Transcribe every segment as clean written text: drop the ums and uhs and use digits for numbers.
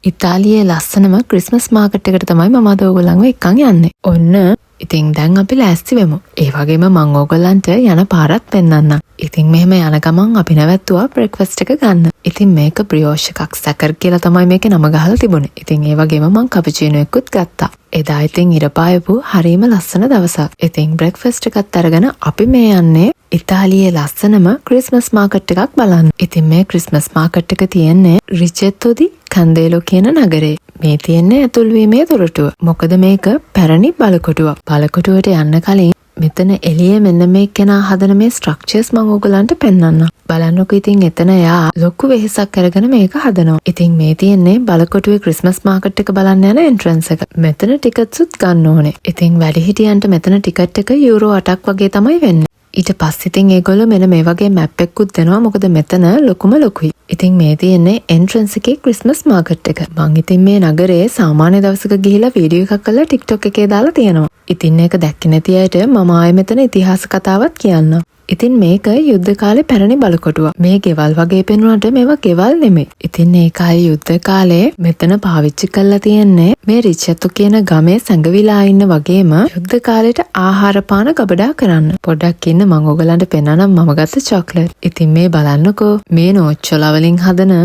ඉතාලියේ ලස්සනම Christmas market එකට තමයි මම අද ඔයගොල්ලන්ව එක්කන් යන්නේ. ඔන්න ඉතින් දැන් අපි ලෑස්ති වෙමු. ඒ වගේම මම ඔයගොල්ලන්ට යන පාරත් පෙන්නන්නම්. ඉතින් මෙහෙම යන ගමන් අපි නැවතුවා බ්‍රෙක්ෆාස්ට් එක ගන්න. ඉතින් මේක බ්‍රියෝෂ් එකක් සැකර් කියලා තමයි මේකේ නම ගහලා තිබුණේ. ඉතින් ඒ වගේම මම කැපුචිනෝ එකකුත් ගත්තා. එදා ඉතින් ඉර පායපු හරීම ලස්සන දවසක්. ඉතින් බ්‍රෙක්ෆාස්ට් එකත් අරගෙන අපි මේ යන්නේ ඉතාලියේ ලස්සනම ක්‍රිස්මස් මාකට් එකක් බලන්න. ඉතින් මේ ක්‍රිස්මස් මාකට් එක තියෙන්නේ රිචෙට්ටෝ ඩි කන්දේලෝ කියන නගරේ. මේ තියෙන්නේ ඇතුල්වීමේ දොරටුව. මොකද මේක පැරණි බලකොටුවක්. බලකොටුවට යන්න කලින් මෙතන එළියේ මෙන්න මේ කෙනා හදන මේ ස්ට්‍රක්චර්ස් මම ඔයගලන්ට පෙන්නන්නම්. බලන්නකො ඉතින් එතන යා ලොකු වෙහෙසක් අරගෙන මේක හදනවා. ඉතින් මේ තියෙන්නේ බලකොටුවේ ක්‍රිස්මස් මාකට් එක බලන්න යන එන්ට්‍රන්ස් එක. මෙතන ටිකට්ස්ුත් ගන්න ඕනේ. ඉතින් වැඩිහිටියන්ට මෙතන ටිකට් එක යුරෝ 8ක් වගේ තමයි වෙන්නේ. ඊට පස්සේ ඉතින් ඒගොල්ලෝ මෙන්න මේ වගේ මැප් එකකුත් දෙනවා. මොකද මෙතන ලොකුම ලොකුයි. ඉතින් මේ තියෙන්නේ එන්ට්‍රන්ස් එකේ ක්‍රිස්මස් මාකට් එක. මං ඉතින් මේ නගරේ සාමාන්‍ය දවසක ගිහිලා වීඩියෝ එකක් කරලා TikTok එකේ දාලා තියෙනවා. ඉතින් ඒක දැක්කේ නැති අයට මම ආයෙ මෙතන ඉතිහාස කතාවක් කියන්නම්. ඉතින් මේක යුද්ධ කාලේ පැරණි බලකොටුවක්. මේ ගෙවල් වගේ පෙනුනට මේවා ගෙවල් නෙමෙයි. ඉතින් ඒ කාලේ යුද්ධ කාලේ මෙතන පාවිච්චි කරලා තියෙන්නේ මේ රිචෙට්ටෝ කියන ගමේ සැඟවිලා ඉන්න වගේම යුද්ධ කාලේට ආහාර පාන ගබඩා කරන්න. පොඩ්ඩක් ඉන්න මම ඔයගලන්ට පෙන්නනම් මම ගත්ත චොක්ලට්. ඉතින් මේ බලන්නකෝ මේ නෝච්චෝලා වලින් හදන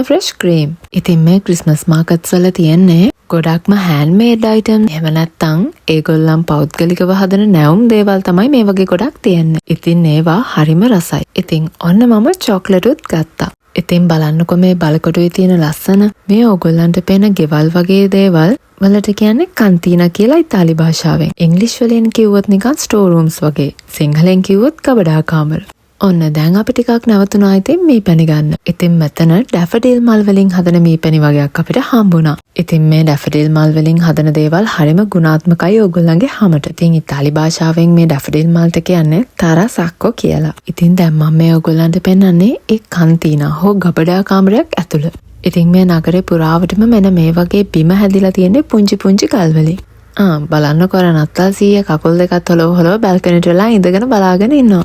ෆ්‍රෙෂ් ක්‍රීම්. ඉතින් මේ ක්‍රිස්මස් මාකට්ස් වල තියෙන්නේ ගොඩක්ම හෑන්ඩ්මේඩ් අයිටම්. එහෙම නැත්නම් ඒගොල්ලන් පෞද්ගලිකව හදන නැවුම් දේවල් තමයි මේ වගේ ගොඩක් තියෙන්නේ. ඉතින් ඒවා හරිම රසයි. ඉතින් ඔන්න මම චොක්ලට්ුත් ගත්තා. ඉතින් බලන්නකො මේ බලකොටුවේ තියෙන ලස්සන මේ ඕගොල්ලන්ට පේන ගෙවල් වගේ දේවල් වලට කියන්නේ කන්තිනා කියලා ඉතාලි භාෂාවෙන්. ඉංග්‍රීසි වලින් කිව්වොත් නිකන් ස්ටෝර් රූම්ස් වගේ. සිංහලෙන් කිව්වොත් කබඩා කාමර. ඔන්න දැන් අපි ටිකක් නැවතුණා ඉතින් මීපැණි ගන්න. ඉතින් මෙතන ඩැෆඩිල් මල් වලින් හදන මීපැණි වගේක් අපිට හම්බුණා. ඉතින් මේ ඩැෆඩිල් මල් වලින් හදන දේවල් හරිම ගුණාත්මකයි ඕගොල්ලන්ගේ හැමට. ඉතින් ඉතාලි භාෂාවෙන් මේ ඩැෆඩිල් මල්ට කියන්නේ තරසක්කෝ කියලා. ඉතින් දැන් මම මේ ඕගොල්ලන්ට පෙන්නන්නේ ඒ කන්තිනා හෝ ගබඩා කාමරයක් ඇතුළ. ඉතින් මේ නගරේ පුරාවටම මෙන්න මේ වගේ බිම හැදිලා තියෙන්නේ පුංචි පුංචි ගල් වලින්. බලන්නකො අර නත්තල් සීය කකුල් දෙකත් හොලව බැල්කනිට වෙලා ඉඳගෙන බලාගෙන ඉන්නවා.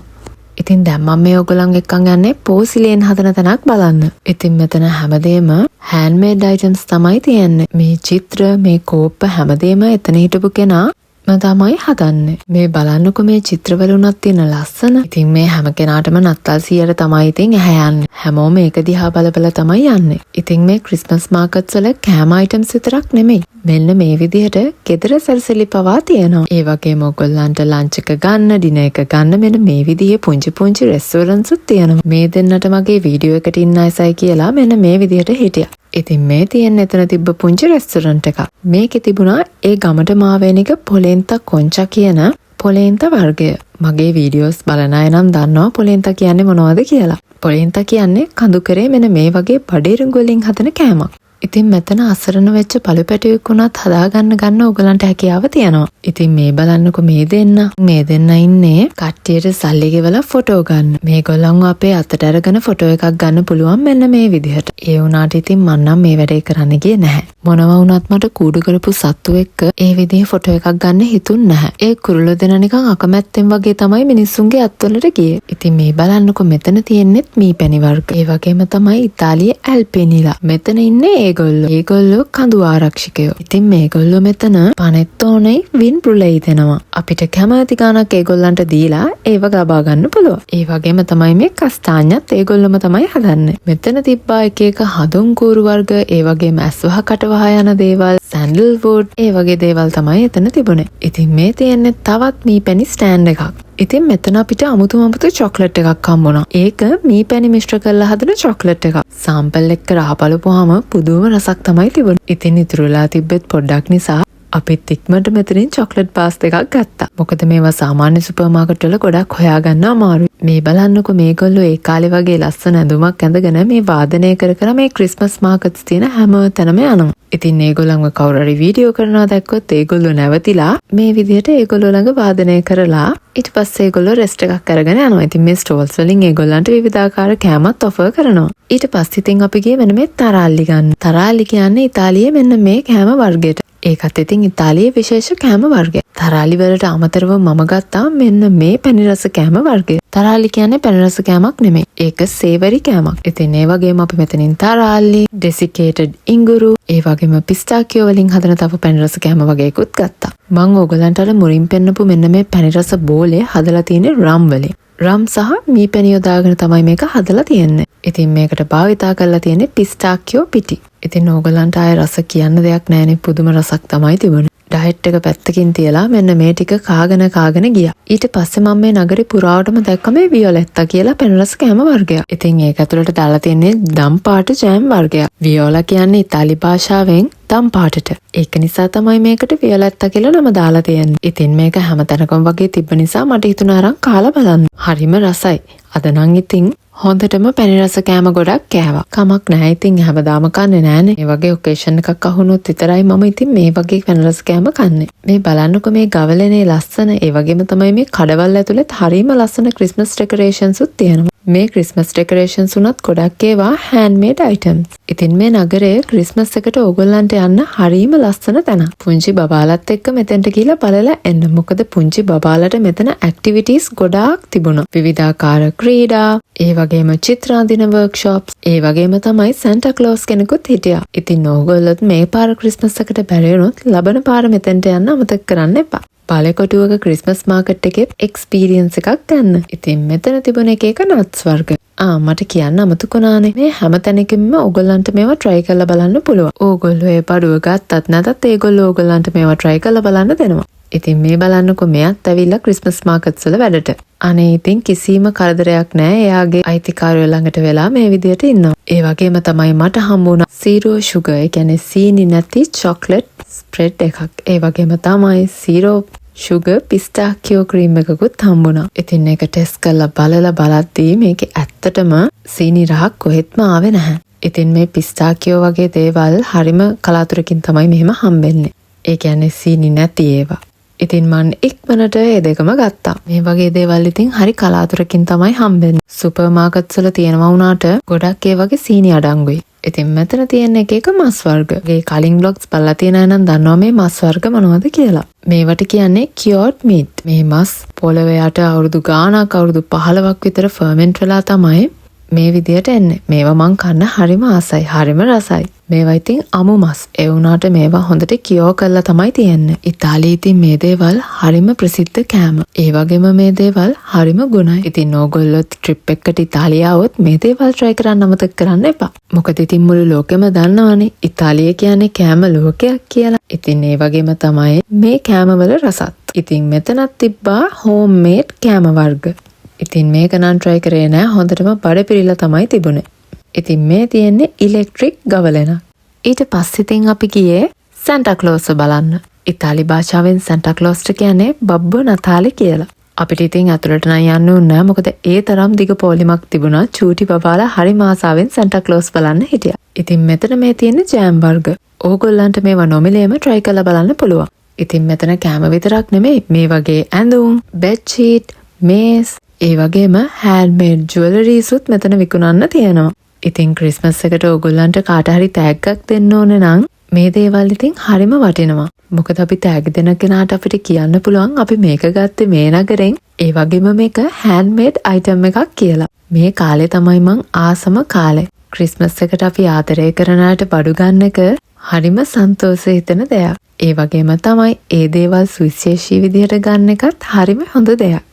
ඉතින් දැන් මම මේ ඔයගොල්ලන් එක්කන් යන්නේ පෝසිලියෙන් හදන තැනක් බලන්න. ඉතින් මෙතන හැමදේම හෑන්ඩ්මේඩ් අයිටම්ස් තමයි තියෙන්නේ. මේ චිත්‍ර, මේ කෝප්ප හැමදේම එතන හිටපු කෙනා තමයි හදන්නේ. මේ බලන්නකො මේ චිත්‍රවල උනත් තියෙන ලස්සන. ඉතින් මේ හැම කෙනාටම නත්තල් සීයට තමයි ඉතින් ඇහැ යන්නේ. හැමෝම ඒක දිහා බල තමයි යන්නේ. ඉතින් මේ ක්‍රිස්මස් මාකට්ස් වල කෑම අයිටම්ස් විතරක් නෙමෙයි. මෙන්න මේ විදිහට ගෙදර සැරසිලි පවා තියෙනවා. ඒ වගේම ඔයගොල්ලන්ට ලන්ච් එක ගන්න, ඩිනර් එක ගන්න මෙන්න මේ විදිහේ පුංචි රෙස්ටෝරන්ට්ස් උත් තියෙනවා. මේ දෙන්නට මගේ වීඩියෝ එකට ඉන්න අයසයි කියලා මෙන්න මේ විදිහට හිටියා. ඉතින් මේ තියෙන එතන තිබ්බ පුංචි රෙස්ටෝරන්ට් එකක්. මේකේ තිබුණා ඒ ගමට මාවේනික පොලෙන්තා කොන්චා කියන පොලෙන්තා වර්ගය. මගේ වීඩියෝස් බලන අය නම් දන්නවා පොලෙන්තා කියන්නේ මොනවද කියලා. පොලෙන්තා කියන්නේ කඳුකරේ මෙන්න මේ වගේ බඩේරුඟු වලින් හදන කෑමක්. ඉතින් මෙතන අසරණ වෙච්ච පළු පැටියෙක් වුණත් හදාගන්න ඔයගලන්ට හැකියාව තියෙනවා. ඉතින් මේ බලන්නකො මේ දෙන්න ඉන්නේ කට්ටියට සල්ලි ගෙවලා ෆොටෝ ගන්න. මේගොල්ලන්ව අපේ අතට අරගෙන ෆොටෝ එකක් ගන්න පුළුවන් මෙන්න මේ විදිහට. ඒ වුණාට ඉතින් මම නම් මේ වැඩේ කරන්න ගියේ නැහැ. මොනවා වුණත් මට කූඩු කරපු සත්තු එක්ක ඒ විදිහේ ෆොටෝ එකක් ගන්න හිතුන්නේ නැහැ. ඒ කුරුල්ලෝ දෙන නිකන් අකමැත්තෙන් වගේ තමයි මිනිස්සුන්ගේ අත්වලට ගියේ. ඉතින් මේ බලන්නකො මෙතන තියෙන්නෙත් මීපැණි වර්ග. ඒ වගේම තමයි ඉතාලියේ ඇල්පෙනිලා. මෙතන ඉන්නේ ඒගොල්ලෝ කඳු ආරක්ෂකයෝ. ඉතින් මේගොල්ලෝ මෙතන පනෙත්තෝනේ වින් බ්‍රුලෙයි දෙනවා. අපිට කැමති ගාණක් ඒගොල්ලන්ට දීලා ඒව ගබා ගන්න පුළුවන්. ඒ වගේම තමයි මේ කස්තාඤ්ඤත් ඒගොල්ලොම තමයි හදන්නේ. මෙතන තිබ්බා එක හඳුන් කූරු වර්ග, ඒ වගේම ඇස්වහ කටවහ යන දේවල්, සැන්ඩල් වුඩ්, ඒ වගේ දේවල් තමයි එතන තිබුණේ. ඉතින් මේ තියෙන්නේ තවත් මීපැණි ස්ටෑන්ඩ් එකක්. ඉතින් මෙතන අපිට අමුතු චොක්ලට් එකක් හම්බුණා. ඒක මීපැණි මිශ්‍ර කරලා හදන චොක්ලට් එකක්. සාම්පල් එක්ක රහ බලපුවාම පුදුම රසක් තමයි තිබුණේ. ඉතින් ඉතුරුලා තිබ්බෙත් පොඩ්ඩක් නිසා අපිත් ඉක්මනට මෙතනින් චොක්ලට් බාස් දෙකක් ගත්තා. මොකද මේවා සාමාන්‍ය සුපර් මාකට් වල ගොඩක් හොයාගන්න අමාරුයි. මේ බලන්නකො මේගොල්ලෝ ඒ කාලේ වගේ ලස්සන ඇඳුමක් ඇඳගෙන මේ වාදනය කර මේ ක්‍රිස්මස් මාකට්ස් තියෙන හැම තැනම යනවා. ඉතින් ඒගොල්ලන්ව කවුරු හරි වීඩියෝ කරනවා දැක්කොත් ඒගොල්ලෝ නැවතිලා මේ විදිහට ඒගොල්ලෝ ළඟ වාදනය කරලා ඊට පස්සේ ඒගොල්ලෝ රෙස්ට් එකක් අරගෙන යනවා. ඉතින් මේ ස්ටෝල්ස් වලින් ඒගොල්ලන්ට විවිධාකාර කෑමත් ඔෆර් කරනවා. ඊට පස්සේ ඉතින් අපි ගියේ මෙන්න මේ තරාල්ලි ගන්න. තරාල්ලි කියන්නේ ඉතාලියේ මෙන්න මේ කෑම වර්ගයට. ඒකත් ඉතින් ඉතාලියේ විශේෂ කෑම වර්ගයක්. තරාලි වලට අමතරව මම ගත්තා මෙන්න මේ පැණි රස කෑම වර්ගය. තරාලි කියන්නේ පැණි රස කෑමක් නෙමෙයි. ඒක සේවරි කෑමක්. ඉතින් ඒ වගේම අපි මෙතනින් තරාලි, ඩෙසිකේටඩ් ඉඟුරු, ඒ වගේම පිස්තාකියෝ වලින් හදන තව පැණි රස කෑම වගේකුත් ගත්තා. මම ඕගලන්ට අර මුරින් පෙන්නපු මෙන්න මේ පැණි රස බෝලේ හදලා තියෙන්නේ රම් වලින්. රම් සහ මී පැණි යොදාගෙන තමයි මේක හදලා තියෙන්නේ. ඉතින් මේකට භාවිතා කරලා තියෙන්නේ පිස්තාකියෝ පිටි. ඉතින් ඕගලන්ට ආයේ රස කියන්න දෙයක් නැහැනේ, පුදුම රසක් තමයි තිබුණේ. ඩයට් එක පැත්තකින් තියලා මෙන්න මේ ටික කාගෙන ගියා. ඊට පස්සේ මම මේ නගරේ පුරාවටම දැක්ක මේ වියොලෙට්ටා කියලා පැණි රස කෑම වර්ගයක්. ඉතින් ඒක ඇතුළට දාලා තියෙන්නේ දම් පාට ජෑම් වර්ගයක්. වියෝලා කියන්නේ ඉතාලි භාෂාවෙන් දම් පාටට. ඒක නිසා තමයි මේකට වියොලෙට්ටා කියලා නම දාලා තියෙන්නේ. ඉතින් මේක හැමතැනකම වගේ තිබ්බ නිසා මට හිතුණා අරන් කාලා බලන්න. හරිම රසයි. අද නම් ඉතින් හොඳටම පැණි රස කෑම ගොඩක් කෑවා. කමක් නැහැ. ඉතින් හැමදාම කන්නේ නැහනේ. මේ වගේ ඔකේෂන් එකක් අහුනොත් විතරයි මම ඉතින් මේ වගේ පැණි රස කෑම කන්නේ. මේ බලන්නකො මේ ගවලනේ ලස්සන. ඒ වගේම තමයි මේ කඩවල් ඇතුළේ හරිම ලස්සන ක්‍රිස්මස් ඩෙකොරේෂන්ස් උත් තියෙනවා. මේ ක්‍රිස්මස් ඩෙකොරේෂන්ස් උනත් ගොඩක් ඒවා හෑන්ඩ්මේඩ් අයිටම්ස්. ඉතින් මේ නගරයේ ක්‍රිස්මස් එකට ඕගොල්ලන්ට යන්න හරිම ලස්සන තැනක්. පුංචි බබාලත් එක්ක මෙතෙන්ට ගිහලා බලලා එන්න. මොකද පුංචි බබාලට මෙතන ඇක්ටිවිටීස් ගොඩාක් තිබුණා. විවිධාකාර ක්‍රීඩා, ඒ වගේම චිත්‍ර අඳින වර්ක්ෂොප්ස්, ඒ වගේම තමයි සැන්ටා ක්ලෝස් කෙනෙකුත් හිටියා. ඉතින් ඕගොල්ලොත් මේ පාර ක්‍රිස්මස් එකට බැරි වුණොත් ලබන පාර මෙතෙන්ට යන්න අමතක කරන්න එපා. බලකොටුවක ක්‍රිස්මස් මාකට් එකේ එක්ස්පීරියන්ස් එකක් ගන්න. ඉතින් මෙතන තිබුණ එක නට්ස් වර්ග. මට කියන්න අමතකුණානේ. මේ හැම තැනකින්ම ඕගොල්ලන්ට මේවා try කරලා බලන්න පුළුවන්. ඕගොල්ලෝ ඒ බඩුව ගත්තත් නැතත් ඒගොල්ලෝ ඕගොල්ලන්ට මේවා try කරලා බලන්න දෙනවා. ඉතින් මේ බලන්නකො මෙයත් ඇවිල්ලා ක්‍රිස්මස් මාකට්ස් වල වැඩට. අනේ ඉතින් කිසිම කරදරයක් නැහැ. එයාගේ අයිතිකාරයෝ ළඟට වෙලා මේ විදියට ඉන්නවා. ඒ වගේම තමයි මට හම්බුණා zero sugar, ඒ කියන්නේ සීනි නැති chocolate spread එකක්. ඒ වගේම තමයි zero sugar pistachio cream එකකුත් හම්බුණා. ඉතින් ඒක ටෙස්ට් කරලා බලද්දී මේකේ ඇත්තටම සීනි රහක් කොහෙත්ම ආවේ නැහැ. ඉතින් මේ pistachio වගේ දේවල් හරිම කලාතුරකින් තමයි මෙහෙම හම්බෙන්නේ. ඒ කියන්නේ සීනි නැති ඒවා. ඉතින් මම ඉක්මනට ඒ දෙකම ගත්තා. මේ වගේ දේවල් ඉතින් හරි කලාතුරකින් තමයි හම්බෙන්නේ. සුපර් මාකට්ස් වල තියෙනවා වුණාට ගොඩක් ඒ වගේ සීනි අඩංගුයි. ඉතින් මෙතන තියෙන එක මස් වර්ග. මේ කලින් බ්ලොග්ස් බලලා තියෙන අය නම් දන්නවා මේ මස් වර්ග මොනවද කියලා. මේවට කියන්නේ cured meat. මේ මස් පොළවේ යට අවුරුදු ගාණක්, අවුරුදු 15ක් විතර ෆර්මෙන්ට් වෙලා තමයි මේ විදියට එන්නේ. මේවා මං කන්න හරිම ආසයි, හරිම රසයි. මේවා ඉතින් අමු මස්. ඒ වුණාට මේවා හොඳට කියෝ කරලා තමයි තියෙන්නේ. ඉතාලියේ ඉතින් මේ දේවල් හරිම ප්‍රසිද්ධ කෑම. ඒ වගේම මේ දේවල් හරිම ගුණයි. ඉතින් ඕගොල්ලෝ ට්‍රිප් එකකට ඉතාලිය આવොත් මේ දේවල් try කරන්න අමතක කරන්න එපා. මොකද ඉතින් මුළු ලෝකෙම දන්නවනේ ඉතාලිය කියන්නේ කෑම ලෝකයක් කියලා. ඉතින් ඒ වගේම තමයි මේ කෑමවල රසත්. ඉතින් මෙතනත් තිබ්බා හෝම්මේඩ් කෑම වර්ග. ඉතින් මේක නම් try කරේ නෑ. හොඳටම බඩ පිරිලා තමයි තිබුණේ. ඉතින් මේ තියෙන්නේ ඉලෙක්ට්‍රික් ගවලෙන. ඊට පස්සේ ඉතින් අපි ගියේ සැන්ටා ක්ලෝස් බලන්න. ඉතාලි භාෂාවෙන් සැන්ටා ක්ලෝස්ට කියන්නේ බබ්බෝ නතාලි කියලා. අපිට ඉතින් අතුලට නම් යන්න ඕනේ නෑ. මොකද ඒ තරම් දිග පොලිමක් තිබුණා. චූටි බබාලා හරි ආසාවෙන් සැන්ටා ක්ලෝස් බලන්න හිටියා. ඉතින් මෙතන මේ තියෙන්නේ ජෑම් වර්ග. ඕගොල්ලන්ට මේවා නොමිලේම try කරලා බලන්න පුළුවන්. ඉතින් මෙතන කෑම විතරක් නෙමෙයි. මේ වගේ ඇඳුම්, බෙඩ්ෂීට්, මේස්, ඒ වගේම හෑන්ඩ්මේඩ් ජුවලරීස් උත් මෙතන විකුණන්න තියෙනවා. ඉතින් ක්‍රිස්මස් එකට ඕගොල්ලන්ට කාට හරි තෑග්ගක් දෙන්න ඕනේ නම් මේ දේවල් ඉතින් හරිම වටිනවා. මොකද අපි තෑග් දෙන කෙනාට අපිට කියන්න පුළුවන් අපි මේක ගත්තේ මේ නගරෙන්. ඒ වගේම මේක හෑන්ඩ්මේඩ් අයිටම් එකක් කියලා. මේ කාලේ තමයි මං ආසම කාලේ. ක්‍රිස්මස් එකට අපි ආදරය කරන අයට බඩු ගන්න එක හරිම සන්තෝෂෙ හිතෙන දෙයක්. ඒ වගේම තමයි ඒ දේවල් සුවිශේෂී විදිහට ගන්න එකත් හරිම හොඳ දෙයක්.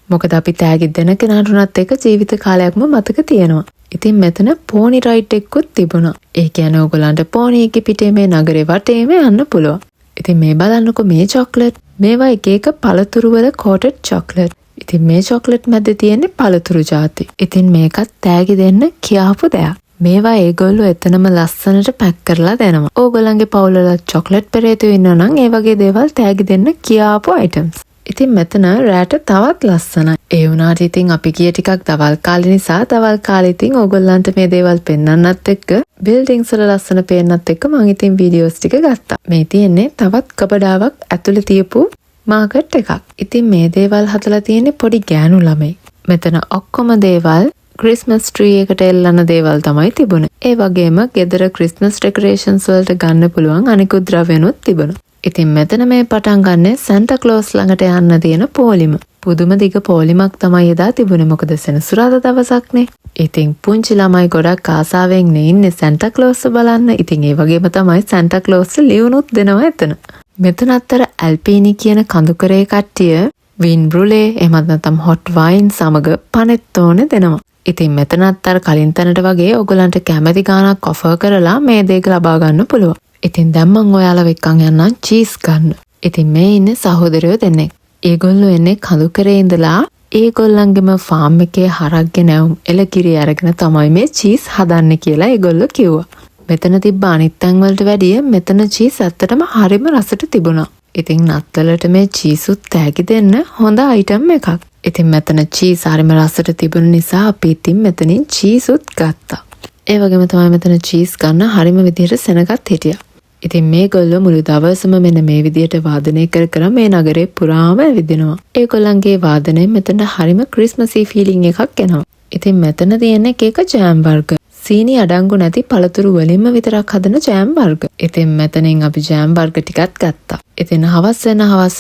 මොකද අපි තෑගි දෙන කෙනාට උනත් එක ජීවිත කාලයක්ම මතක තියෙනවා. ඉතින් මෙතන පෝනි රයිඩ් එකකුත් තිබුණා. ඒ කියන්නේ ඕගොල්ලන්ට පෝනි එකේ පිටේ මේ නගරේ වටේම යන්න පුළුවන්. ඉතින් මේ බලන්නකො මේ චොක්ලට්. මේවා එක එක පළතුරු වල කෝටඩ් චොක්ලට්. ඉතින් මේ චොක්ලට් මැද තියෙන්නේ පළතුරු ಜಾති. ඉතින් මේකත් තෑගි දෙන්න කියාපු දෙයක්. මේවා ඒගොල්ලෝ එතනම ලස්සනට පැක් කරලා දෙනවා. ඕගොල්ලන්ගේ පවුලවල චොක්ලට් පෙරේතයෝ ඉන්නවා නම් ඒ වගේ දේවල් තෑගි දෙන්න කියාපු අයිටම්ස්. ඉතින් මෙතන රෑට තවත් ලස්සනයි. ඒ වුණාට ඉතින් අපි ගිය ටිකක් දවල් කාලේ නිසා දවල් කාලේ ඉතින් ඕගොල්ලන්ට මේ දේවල් පෙන්වන්නත් එක්ක බිල්ඩින්ග්ස් වල ලස්සන පේන්නත් එක්ක මම ඉතින් වීඩියෝස් ටික ගත්තා. මේ තියෙන්නේ තවත් කබඩාවක් ඇතුලේ තියපු මාකට් එකක්. ඉතින් මේ දේවල් හදලා තියෙන්නේ පොඩි ගෑනු ළමයි. මෙතන ඔක්කොම දේවල් ක්‍රිස්මස් ට්‍රී එකට එල්ලන දේවල් තමයි තිබුණේ. ඒ වගේම ගෙදර ක්‍රිස්මස් ඩෙකොරේෂන්ස් වලට ගන්න පුළුවන් අනිකුත් ද්‍රව්‍යනුත් තිබුණා. ඉතින් මෙතන මේ පටන් ගන්නේ සැන්ටා ක්ලෝස් ළඟට යන්න තියෙන පෝලිම. පුදුම දිග පොලිමක් තමයි එදා තිබුණේ. මොකද සෙනසුරාදා දවසක්නේ. ඉතින් පුංචි ළමයි ගොඩක් ආසාවෙන් ඉන්නේ සැන්ටා ක්ලෝස් බලන්න. ඉතින් ඒ වගේම තමයි සැන්ටා ක්ලෝස් ලියුණුත් දෙනවා එතන. මෙතන අතර ඇල්පීනි කියන කඳුකරේ කට්ටිය වින් බ්‍රුලේ එහෙමත් නැත්නම් හොට් වයින් සමග පනෙත්තෝනේ දෙනවා. ඉතින් මෙතනත් අර කලින් තැනට වගේ ඔයගලන්ට කැමැති ගාණක් ඔෆර් කරලා මේ දෙක ලබා ගන්න පුළුවන්. ඉතින් දැන් මම ඔයාලව එක්කන් යන්නම් චීස් ගන්න. ඉතින් මේ ඉන්නේ සහෝදරයෝ දෙන්නෙක්. ඒගොල්ලෝ එන්නේ කඳුකරේ ඉඳලා ඒගොල්ලන්ගේම ෆාම් එකේ හරක්ගේ නැවුම් එලකිරි අරගෙන තමයි මේ චීස් හදන්නේ කියලා ඒගොල්ලෝ කිව්වා. මෙතන තිබ්බ අනිත් තැන් වලට වැඩිය මෙතන චීස් ඇත්තටම හරිම රසට තිබුණා. ඉතින් නත්තලට මේ චීසුත් තෑගි දෙන්න හොඳ අයිටම් එකක්. ඉතින් මෙතන චීස් හරිම රසට තිබුණ නිසා අපි ඉතින් මෙතනින් චීසුත් ගත්තා. ඒ වගේම තමයි මෙතන චීස් ගන්න හරිම විදිහට සෙනගත් හිටියා. ඉතින් මේගොල්ලෝ මුළු දවසම මෙන්න මේ විදිහට වාදනය කර මේ නගරේ පුරාම ඇවිදිනවා. ඒගොල්ලන්ගේ වාදනයෙන් මෙතන හරිම ක්‍රිස්මසී ෆීලිං එකක් එනවා. ඉතින් මෙතන තියෙන එක ජෑම් වර්ග. සීනි අඩංගු නැති පළතුරු වලින්ම විතරක් හදන ජෑම් වර්ග. ඉතින් මෙතනින් අපි ජෑම් වර්ග ටිකක් ගත්තා. ඉතින් හවස්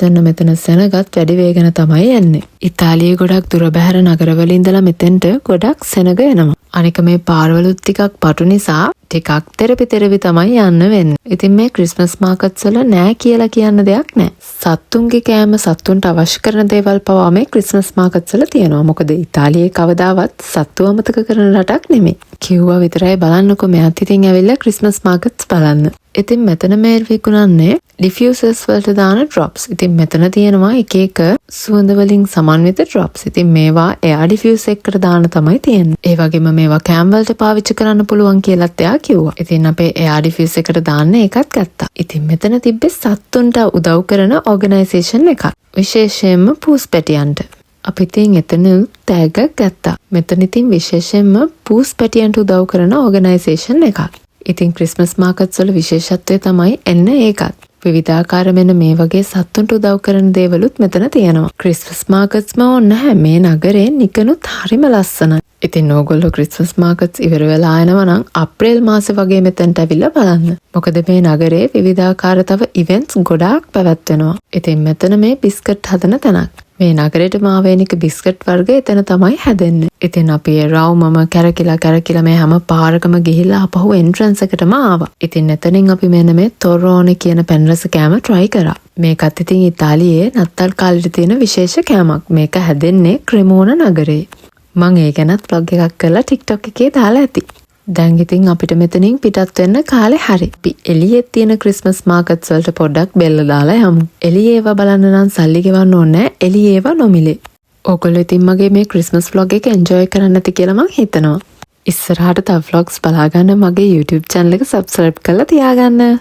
වෙන මෙතන සෙනගත් වැඩි වේගන තමයි යන්නේ. ඉතාලියේ ගොඩක් දුර බැහැර නගරවල ඉඳලා මෙතෙන්ට ගොඩක් සෙනග එනවා. අනික මේ පාරවලුත් ටිකක් පටු නිසා ටිකක් තෙරපි තමයි යන්න වෙන්නේ. ඉතින් මේ ක්‍රිස්මස් මාකට්ස් වල නෑ කියලා කියන්න දෙයක් නෑ. සත්තුන්ගේ කෑම සත්තුන්ට අවශ්‍ය කරන දේවල් පවා මේ ක්‍රිස්මස් මාකට්ස් වල තියෙනවා. මොකද ඉතාලියේ කවදාවත් සත්තු අමතක කරන රටක් නෙමෙයි. කිව්වා විතරයි බලන්නකො මෙයාත් ඉතින් ඇවිල්ලා ක්‍රිස්මස් මාකට්ස් බලන්න. ඉතින් මෙතන මේ විකුණන්නේ ඩිෆියුසර්ස් වලට දාන ඩ්‍රොප්ස්. ඉතින් මෙතන තියෙනවා එක සුවඳ වලින් සමන්විත ඩ්‍රොප්ස්. ඉතින් මේවා එයා ඩිෆියුස් එකකට දාන තමයි තියෙන්නේ. ඒ වගේම මේවා කෑම් වලට පාවිච්චි කරන්න පුළුවන් කියලාත් එයා කිව්වා. ඉතින් අපේ එයා ඩිෆියුස් එකට දාන්න ඒකත් ගත්තා. ඉතින් මෙතන තිබ්බේ සත්තුන්ට උදව් කරන ඕගනයිසේෂන් එකක්. විශේෂයෙන්ම පූස් පැටියන්ට. අපි ඉතින් එතන තෑග්ගක් ගත්තා. මෙතන ඉතින් විශේෂයෙන්ම පූස් පැටියන්ට උදව් කරන ඕගනයිසේෂන් එකක්. ඉතින් ක්‍රිස්මස් මාකට්ස් වල විශේෂත්වය තමයි එන්න ඒකත්. විවිධාකාර මෙන්න මේ වගේ සත්තුන්ට උදව් කරන දේවලුත් මෙතන තියෙනවා. ක්‍රිස්මස් මාකට්ස්ම ඕන්න මේ නගරේ නිකනුත් හරිම ලස්සනයි. ඉතින් ඕගොල්ලෝ ක්‍රිස්මස් මාකට්ස් ඉවර වෙලා ආනවා නම් අප්‍රේල් මාසේ වගේ මෙතනට ඇවිල්ලා බලන්න. මොකද මේ නගරේ විවිධාකාර තව ඉවෙන්ට්ස් ගොඩාක් පැවැත්වෙනවා. ඉතින් මෙතන මේ බිස්කට් හදන තැනක්. මේ නගරේට මාවේනික බිස්කට් වර්ග එතන තමයි හැදෙන්නේ. ඉතින් අපි ඒ රවුමම කැරකිලා මේ හැම පාරකම ගිහිල්ලා අපහු එන්ට්‍රන්ස් එකටම ආවා. ඉතින් එතනින් අපි මෙන්න මේ තොරෝනේ කියන පෙන් රස කෑම try කරා. මේකත් ඉතින් ඉතාලියේ නත්තල් කාලෙට තියෙන විශේෂ කෑමක්. මේක හැදෙන්නේ ක්‍රෙමෝන නගරේ. මම ඒ ගැනත් vlog එකක් කරලා TikTok එකේ දාලා ඇති. දැන් ඉතින් අපිට මෙතනින් පිටත් වෙන්න කාලේ හරි. අපි එළියේ තියෙන ක්‍රිස්මස් මාකට්ස් වලට පොඩ්ඩක් බෙල්ල දාලා යමු. එළියේ ඒවා බලන්න නම් සල්ලි ගෙවන්න ඕනේ නැහැ. එළියේ ඒවා නොමිලේ. ඔයගොල්ලෝ ඉතින් මගේ මේ ක්‍රිස්මස් vlog එක enjoy කරන්න ඇති කියලා මං හිතනවා. ඉස්සරහට තව vlogs බලාගන්න මගේ YouTube channel එක subscribe කරලා තියාගන්න.